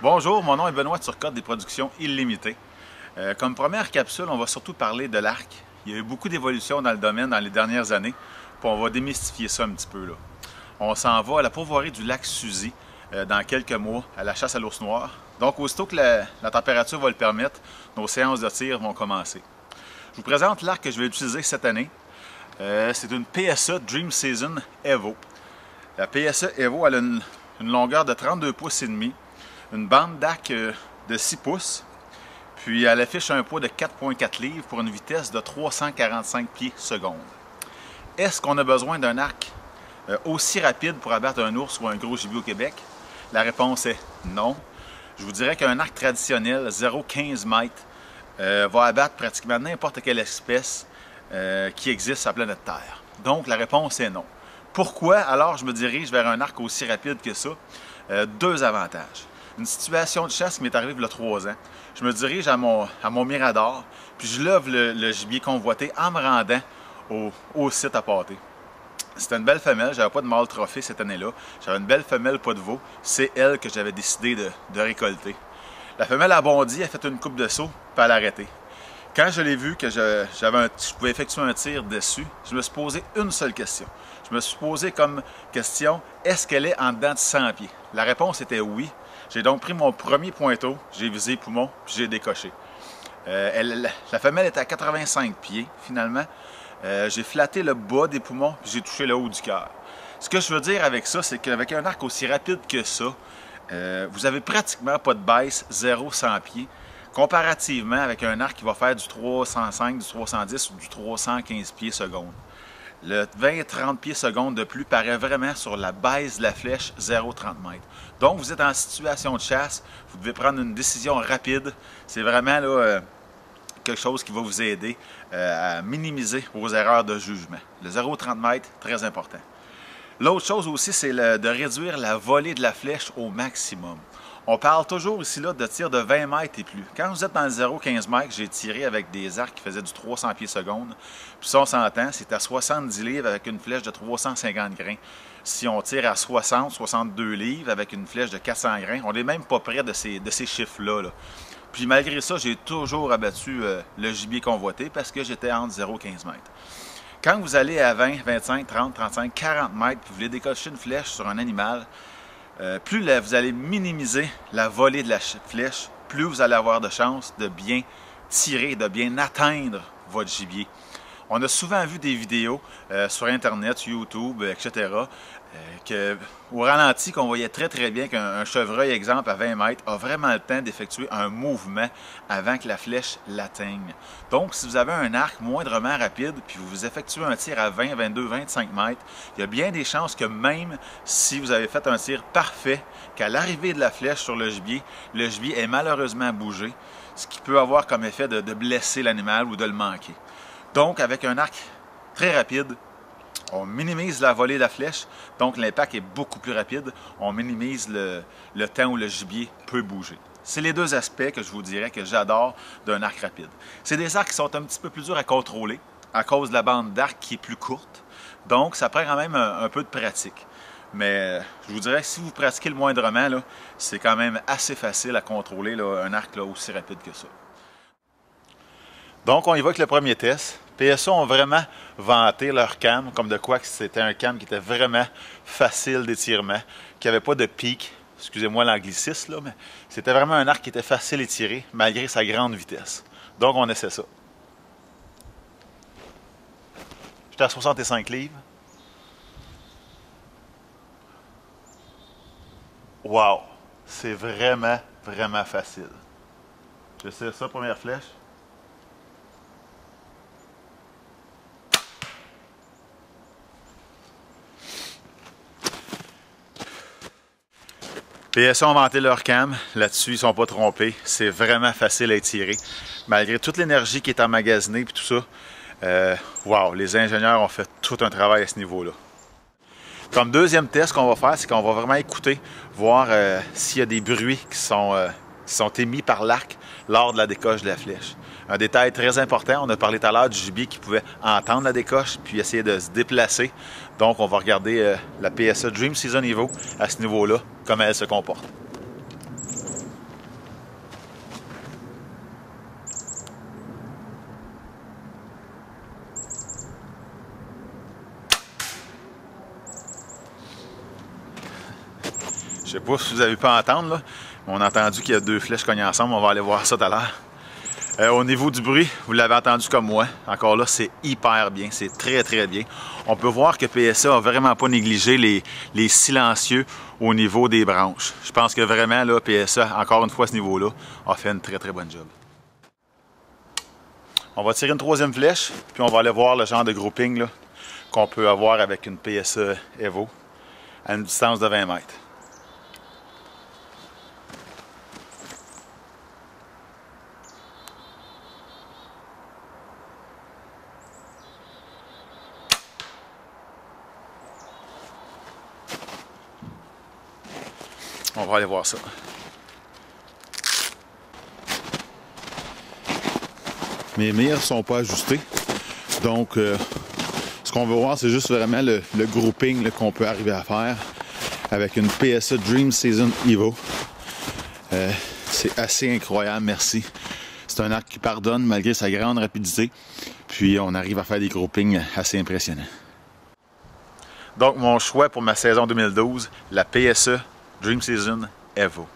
Bonjour, mon nom est Benoît Turcotte des Productions Illimitées. Comme première capsule, on va surtout parler de l'arc. Il y a eu beaucoup d'évolutions dans le domaine dans les dernières années, puis on va démystifier ça un petit peu là. On s'en va à la pourvoirie du lac Suzy dans quelques mois à la chasse à l'ours noir. Donc aussitôt que la température va le permettre, nos séances de tir vont commencer. Je vous présente l'arc que je vais utiliser cette année. C'est une PSA Dream Season Evo. La PSA Evo elle a une longueur de 32 pouces et demi, une bande d'arc de 6 pouces, puis elle affiche un poids de 4,4 livres pour une vitesse de 345 pieds secondes. Est-ce qu'on a besoin d'un arc aussi rapide pour abattre un ours ou un gros gibier au Québec? La réponse est non. Je vous dirais qu'un arc traditionnel, 0,15 mètres, va abattre pratiquement n'importe quelle espèce qui existe sur la planète Terre. Donc la réponse est non. Pourquoi alors je me dirige vers un arc aussi rapide que ça? Deux avantages. Une situation de chasse qui m'est arrivée il y a 3 ans. Je me dirige à mon mirador, puis je lève le gibier convoité en me rendant au site à pâter. C'était une belle femelle, j'avais pas de mâle trophée cette année-là. J'avais une belle femelle pas de veau. C'est elle que j'avais décidé de récolter. La femelle a bondi, a fait une coupe de saut, puis elle a arrêté. Quand je l'ai vu que je pouvais effectuer un tir dessus, je me suis posé une seule question. Je me suis posé comme question, est-ce qu'elle est en dedans de 100 pieds? La réponse était oui. J'ai donc pris mon premier pointeau, j'ai visé poumon, puis j'ai décoché. La femelle était à 85 pieds, finalement. J'ai flatté le bas des poumons, puis j'ai touché le haut du cœur. Ce que je veux dire avec ça, c'est qu'avec un arc aussi rapide que ça, vous avez pratiquement pas de baisse, 0-100 pieds, comparativement avec un arc qui va faire du 305, du 310 ou du 315 pieds secondes. Le 20-30 pieds secondes de plus paraît vraiment sur la base de la flèche 0,30 mètres. Donc, vous êtes en situation de chasse, vous devez prendre une décision rapide. C'est vraiment là, quelque chose qui va vous aider à minimiser vos erreurs de jugement. Le 0,30 mètres, très important. L'autre chose aussi, c'est de réduire la volée de la flèche au maximum. On parle toujours ici là, de tir de 20 mètres et plus. Quand vous êtes dans le 0,15 mètres, j'ai tiré avec des arcs qui faisaient du 300 pieds secondes. Puis ça, on s'entend, c'est à 70 livres avec une flèche de 350 grains. Si on tire à 60, 62 livres avec une flèche de 400 grains, on n'est même pas près de ces chiffres-là. Puis malgré ça, j'ai toujours abattu le gibier convoité parce que j'étais entre 0,15 mètres. Quand vous allez à 20, 25, 30, 35, 40 mètres, puis vous voulez décocher une flèche sur un animal, plus vous allez minimiser la volée de la flèche, plus vous allez avoir de chances de bien tirer, de bien atteindre votre gibier. On a souvent vu des vidéos sur Internet, YouTube, etc., au ralenti, qu'on voyait très très bien qu'un chevreuil, exemple, à 20 mètres, a vraiment le temps d'effectuer un mouvement avant que la flèche l'atteigne. Donc, si vous avez un arc moindrement rapide, puis vous effectuez un tir à 20, 22, 25 mètres, il y a bien des chances que même si vous avez fait un tir parfait, qu'à l'arrivée de la flèche sur le gibier ait malheureusement bougé, ce qui peut avoir comme effet de blesser l'animal ou de le manquer. Donc, avec un arc très rapide, on minimise la volée de la flèche, donc l'impact est beaucoup plus rapide. On minimise le temps où le gibier peut bouger. C'est les deux aspects que je vous dirais que j'adore d'un arc rapide. C'est des arcs qui sont un petit peu plus durs à contrôler à cause de la bande d'arc qui est plus courte. Donc, ça prend quand même un peu de pratique. Mais je vous dirais que si vous pratiquez le moindrement, c'est quand même assez facile à contrôler un arc aussi rapide que ça. Donc, on y va avec le premier test. PSA ont vraiment vanté leur cam, comme de quoi que c'était un cam qui était vraiment facile d'étirement, qui n'avait pas de pic, excusez-moi l'anglicisme, mais c'était vraiment un arc qui était facile à tirer, malgré sa grande vitesse. Donc, on essaie ça. J'étais à 65 livres. Wow! C'est vraiment, vraiment facile. J'essaie ça, première flèche. PSA ont vanté leur cam, là-dessus ils ne sont pas trompés, c'est vraiment facile à étirer. Malgré toute l'énergie qui est emmagasinée et tout ça, wow, les ingénieurs ont fait tout un travail à ce niveau-là. Comme deuxième test qu'on va faire, c'est qu'on va vraiment écouter, voir s'il y a des bruits qui sont émis par l'arc lors de la décoche de la flèche. Un détail très important, on a parlé tout à l'heure du gibier qui pouvait entendre la décoche puis essayer de se déplacer. Donc, on va regarder la PSA Dream Season Evo à ce niveau-là, comment elle se comporte. Je sais pas si vous avez pu entendre, là, mais on a entendu qu'il y a deux flèches cognées ensemble. On va aller voir ça tout à l'heure. Au niveau du bruit, vous l'avez entendu comme moi. Encore là, c'est hyper bien. C'est très, très bien. On peut voir que PSA a vraiment pas négligé les silencieux au niveau des branches. Je pense que vraiment, là, PSA, encore une fois, à ce niveau-là, a fait une très, très bonne job. On va tirer une troisième flèche, puis on va aller voir le genre de grouping qu'on peut avoir avec une PSA Evo à une distance de 20 mètres. On va aller voir ça. Mes mires ne sont pas ajustées. Donc, ce qu'on veut voir, c'est juste vraiment le grouping qu'on peut arriver à faire avec une PSA Dream Season Evo. C'est assez incroyable, merci. C'est un arc qui pardonne malgré sa grande rapidité. Puis, on arrive à faire des groupings assez impressionnants. Donc, mon choix pour ma saison 2012, la PSA Dream Season Evo.